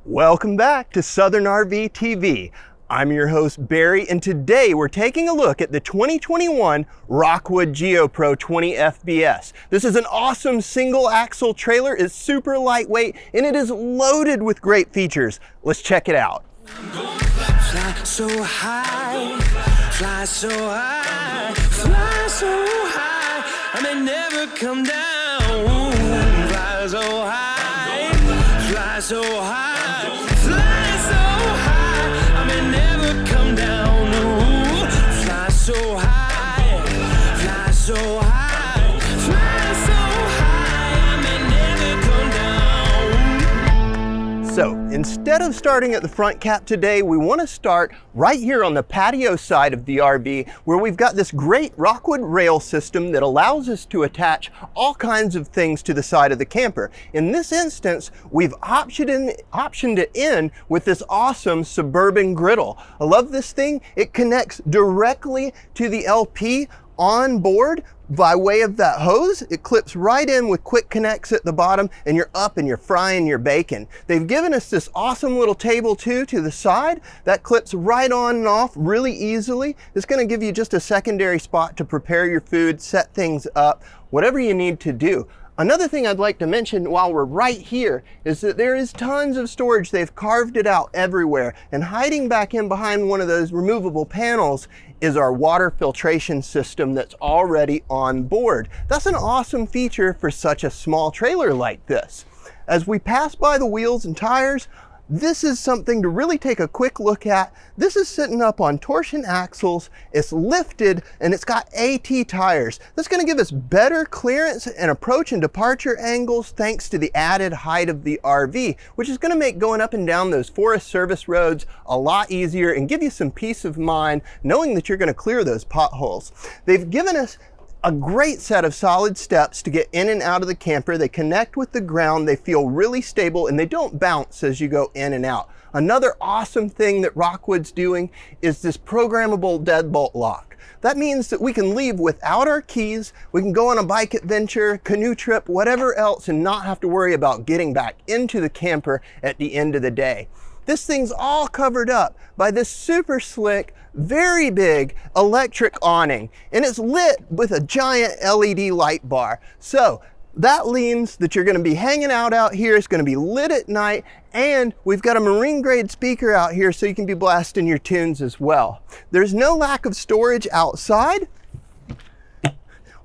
Welcome back to Southern RV TV. I'm your host Barry, and today we're taking a look at the 2021 Rockwood Geo Pro 20FBS. This is an awesome single axle trailer. It's super lightweight and it is loaded with great features. Let's check it out. Fly so high, fly so high, fly so high, I may never come down. Fly so high, fly so high, fly so high, I may never come down. Ooh, fly so high, fly so high, fly so high, I may never come down. So instead of starting at the front cap today, we want to start right here on the patio side of the RV, where we've got this great Rockwood rail system that allows us to attach all kinds of things to the side of the camper. In this instance, we've optioned it in with this awesome Suburban griddle. I love this thing. It connects directly to the LP on board by way of that hose. It clips right in with quick connects at the bottom, and you're up and you're frying your bacon. They've given us this awesome little table too to the side that clips right on and off really easily. It's going to give you just a secondary spot to prepare your food, set things up, whatever you need to do. Another thing I'd like to mention while we're right here is that there is tons of storage. They've carved it out everywhere, and hiding back in behind one of those removable panels is our water filtration system that's already on board. That's an awesome feature for such a small trailer like this. As we pass by the wheels and tires, this is something to really take a quick look at. This is sitting up on torsion axles, it's lifted, and it's got AT tires. That's going to give us better clearance and approach and departure angles thanks to the added height of the RV, which is going to make going up and down those Forest Service roads a lot easier and give you some peace of mind knowing that you're going to clear those potholes. They've given us a great set of solid steps to get in and out of the camper. They connect with the ground, they feel really stable, and they don't bounce as you go in and out. Another awesome thing that Rockwood's doing is this programmable deadbolt lock. That means that we can leave without our keys, we can go on a bike adventure, canoe trip, whatever else, and not have to worry about getting back into the camper at the end of the day. This thing's all covered up by this super slick, very big electric awning, and it's lit with a giant LED light bar. So that means that you're going to be hanging out here. It's going to be lit at night, and we've got a marine grade speaker out here so you can be blasting your tunes as well. There's no lack of storage outside.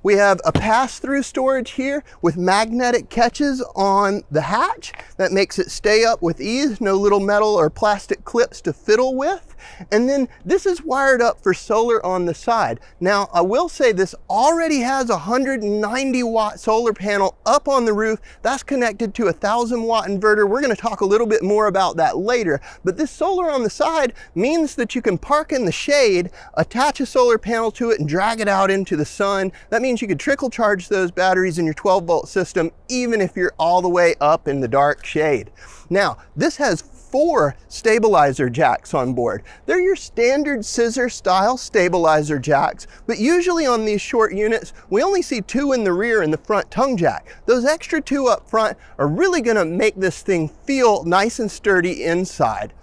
We have a pass-through storage here with magnetic catches on the hatch. That makes it stay up with ease, no little metal or plastic clips to fiddle with. And then this is wired up for solar on the side. Now, I will say this already has a 190 watt solar panel up on the roof. That's connected to a 1,000 watt inverter. We're going to talk a little bit more about that later. But this solar on the side means that you can park in the shade, attach a solar panel to it, and drag it out into the sun. That means you could trickle charge those batteries in your 12 volt system, even if you're all the way up in the dark shade. Now, this has 4 stabilizer jacks on board. They're your standard scissor style stabilizer jacks, but usually on these short units, we only see 2 in the rear and the front tongue jack. Those extra 2 up front are really gonna make this thing feel nice and sturdy inside.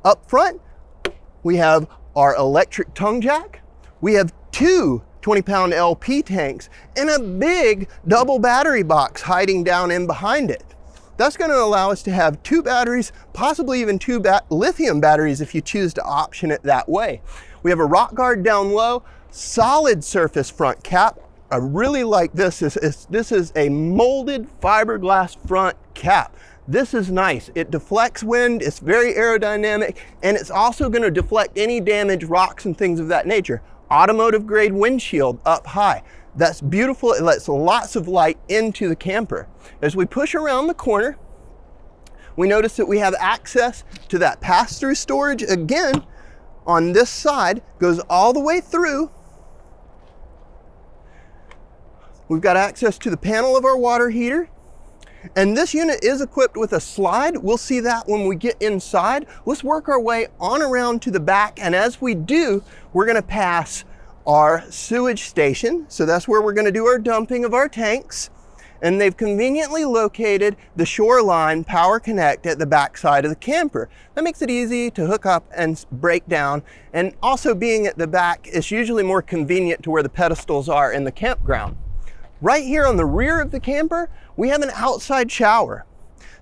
Up front, we have our electric tongue jack. We have 2 20-pound LP tanks and a big double battery box hiding down in behind it. That's going to allow us to have 2 batteries, possibly even 2 lithium batteries if you choose to option it that way. We have a rock guard down low, solid surface front cap. I really like this. This is a molded fiberglass front cap. This is nice. It deflects wind, it's very aerodynamic, and it's also going to deflect any damaged rocks and things of that nature. Automotive grade windshield up high. That's beautiful. It lets lots of light into the camper. As we push around the corner, we notice that we have access to that pass-through storage again on this side, goes all the way through. We've got access to the panel of our water heater. And this unit is equipped with a slide. We'll see that when we get inside. Let's work our way on around to the back. And as we do, we're going to pass our sewage station. So that's where we're going to do our dumping of our tanks. and they've conveniently located the Shoreline Power Connect at the back side of the camper. That makes it easy to hook up and break down, and also being at the back is usually more convenient to where the pedestals are in the campground. Right here on the rear of the camper, we have an outside shower.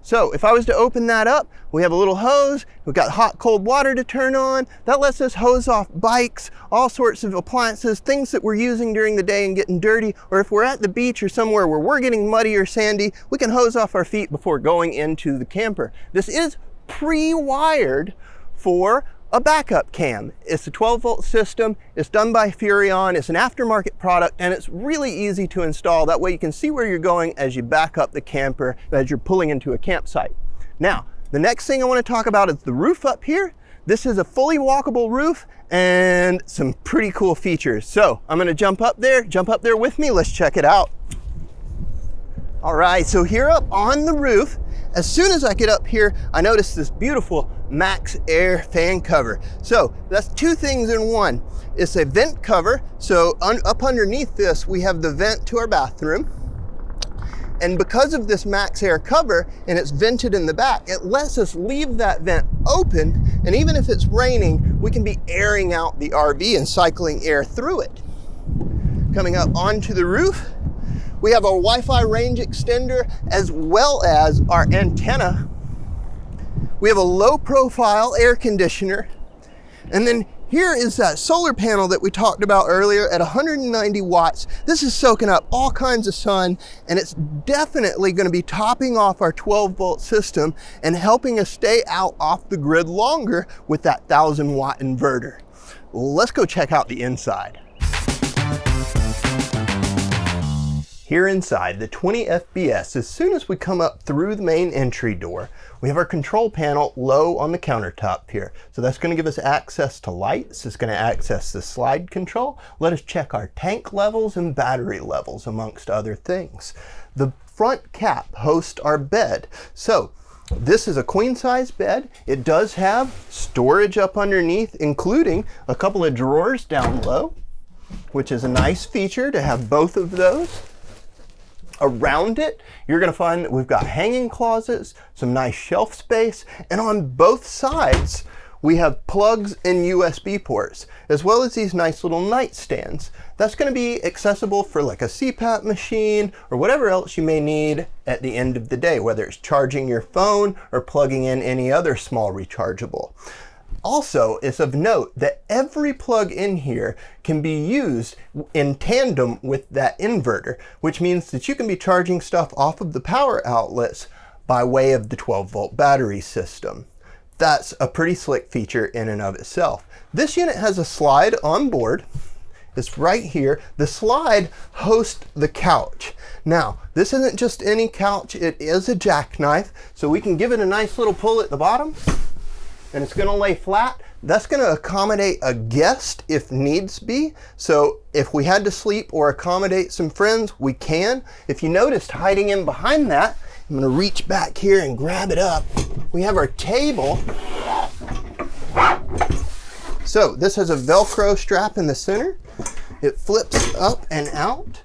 So if I was to open that up, we have a little hose, we've got hot, cold water to turn on. That lets us hose off bikes, all sorts of appliances, things that we're using during the day and getting dirty, or if we're at the beach or somewhere where we're getting muddy or sandy, we can hose off our feet before going into the camper. This is pre-wired for a backup cam. It's a 12-volt system. It's done by Furrion. It's an aftermarket product, and it's really easy to install. That way you can see where you're going as you back up the camper as you're pulling into a campsite. Now, the next thing I want to talk about is the roof up here. This is a fully walkable roof and some pretty cool features. So I'm going to jump up there with me. Let's check it out. All right, so here up on the roof, as soon as I get up here, I notice this beautiful Max Air fan cover. So that's two things in one. It's a vent cover, so up underneath this, we have the vent to our bathroom. And because of this Max Air cover, and it's vented in the back, it lets us leave that vent open, and even if it's raining, we can be airing out the RV and cycling air through it. Coming up onto the roof, we have our Wi-Fi range extender as well as our antenna. We have a low profile air conditioner. And then here is that solar panel that we talked about earlier at 190 watts. This is soaking up all kinds of sun, and it's definitely going to be topping off our 12-volt system and helping us stay out off the grid longer with that 1,000-watt inverter. Let's go check out the inside. Here inside the 20FBS, as soon as we come up through the main entry door, we have our control panel low on the countertop here. So that's going to give us access to lights. It's going to access the slide control. Let us check our tank levels and battery levels, amongst other things. The front cap hosts our bed. So this is a queen size bed. It does have storage up underneath, including a couple of drawers down low, which is a nice feature to have both of those. Around it, you're going to find that we've got hanging closets, some nice shelf space, and on both sides we have plugs and USB ports, as well as these nice little nightstands. That's going to be accessible for like a CPAP machine or whatever else you may need at the end of the day, whether it's charging your phone or plugging in any other small rechargeable. Also, it's of note that every plug in here can be used in tandem with that inverter, which means that you can be charging stuff off of the power outlets by way of the 12-volt battery system. That's a pretty slick feature in and of itself. This unit has a slide on board. It's right here. The slide hosts the couch. Now, this isn't just any couch, it is a jackknife, so we can give it a nice little pull at the bottom, and it's going to lay flat. That's going to accommodate a guest if needs be. So if we had to sleep or accommodate some friends, we can. If you noticed, hiding in behind that, I'm going to reach back here and grab it up. We have our table. So this has a Velcro strap in the center. It flips up and out.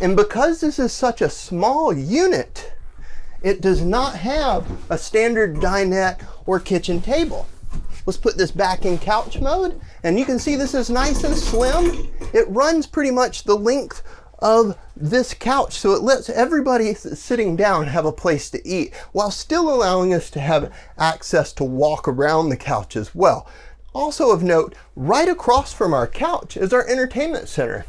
And because this is such a small unit, it does not have a standard dinette or kitchen table. Let's put this back in couch mode, and you can see this is nice and slim. It runs pretty much the length of this couch, so it lets everybody sitting down have a place to eat, while still allowing us to have access to walk around the couch as well. Also of note, right across from our couch is our entertainment center.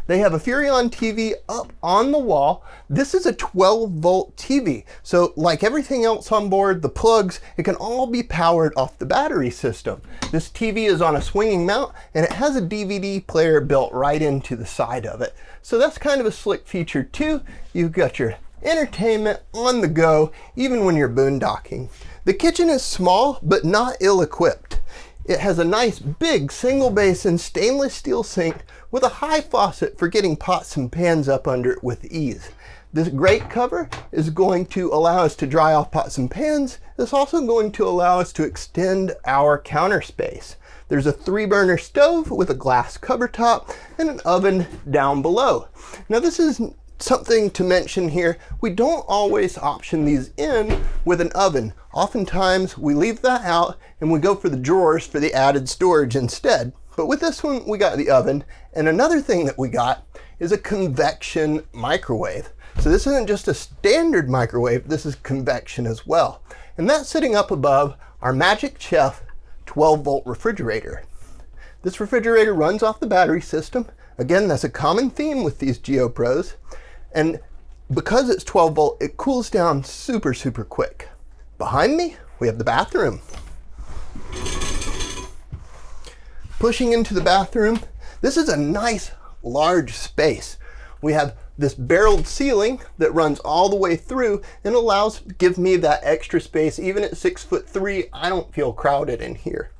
They have a Furrion TV up on the wall. This is a 12-volt TV. So like everything else on board, the plugs, it can all be powered off the battery system. This TV is on a swinging mount, and it has a DVD player built right into the side of it. So that's kind of a slick feature too. You've got your entertainment on the go, even when you're boondocking. The kitchen is small, but not ill-equipped. It has a nice big single basin stainless steel sink with a high faucet for getting pots and pans up under it with ease. This grate cover is going to allow us to dry off pots and pans. It's also going to allow us to extend our counter space. There's a 3-burner stove with a glass cover top and an oven down below. Now this is something to mention here, we don't always option these in with an oven. Oftentimes we leave that out and we go for the drawers for the added storage instead. But with this one, we got the oven. And another thing that we got is a convection microwave. So this isn't just a standard microwave, this is convection as well. And that's sitting up above our Magic Chef 12-volt refrigerator. This refrigerator runs off the battery system. Again, that's a common theme with these Geo Pros. And because it's 12 volt, it cools down super, super quick. Behind me, we have the bathroom. Pushing into the bathroom, this is a nice large space. We have this barreled ceiling that runs all the way through and allows to give me that extra space. Even at 6'3", I don't feel crowded in here.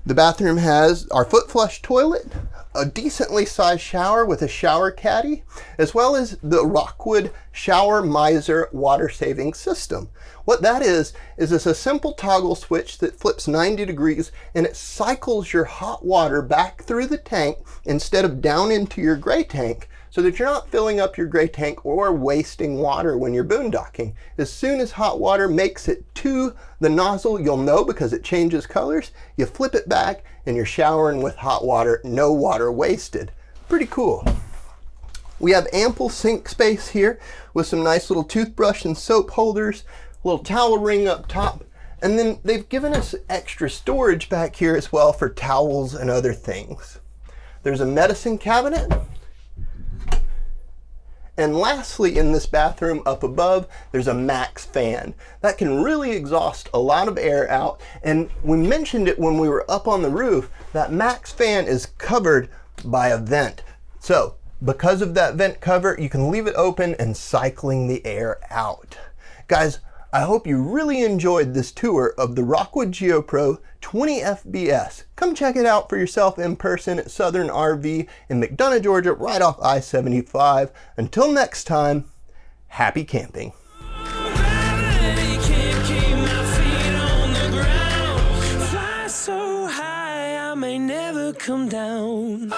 The bathroom has our foot flush toilet, a decently sized shower with a shower caddy, as well as the Rockwood Shower Miser water saving system. What that is it's a simple toggle switch that flips 90 degrees and it cycles your hot water back through the tank instead of down into your gray tank, so that you're not filling up your gray tank or wasting water when you're boondocking. As soon as hot water makes it to the nozzle, you'll know because it changes colors. You flip it back and you're showering with hot water, no water wasted. Pretty cool. We have ample sink space here with some nice little toothbrush and soap holders, a little towel ring up top, and then they've given us extra storage back here as well for towels and other things. There's a medicine cabinet. And lastly, in this bathroom up above, there's a max fan. That can really exhaust a lot of air out. And we mentioned it when we were up on the roof, that max fan is covered by a vent. So because of that vent cover, you can leave it open and cycling the air out. Guys, I hope you really enjoyed this tour of the Rockwood Geo Pro 20FBS. Come check it out for yourself in person at Southern RV in McDonough, Georgia, right off I-75. Until next time, happy camping. Fly so high, I may never come down.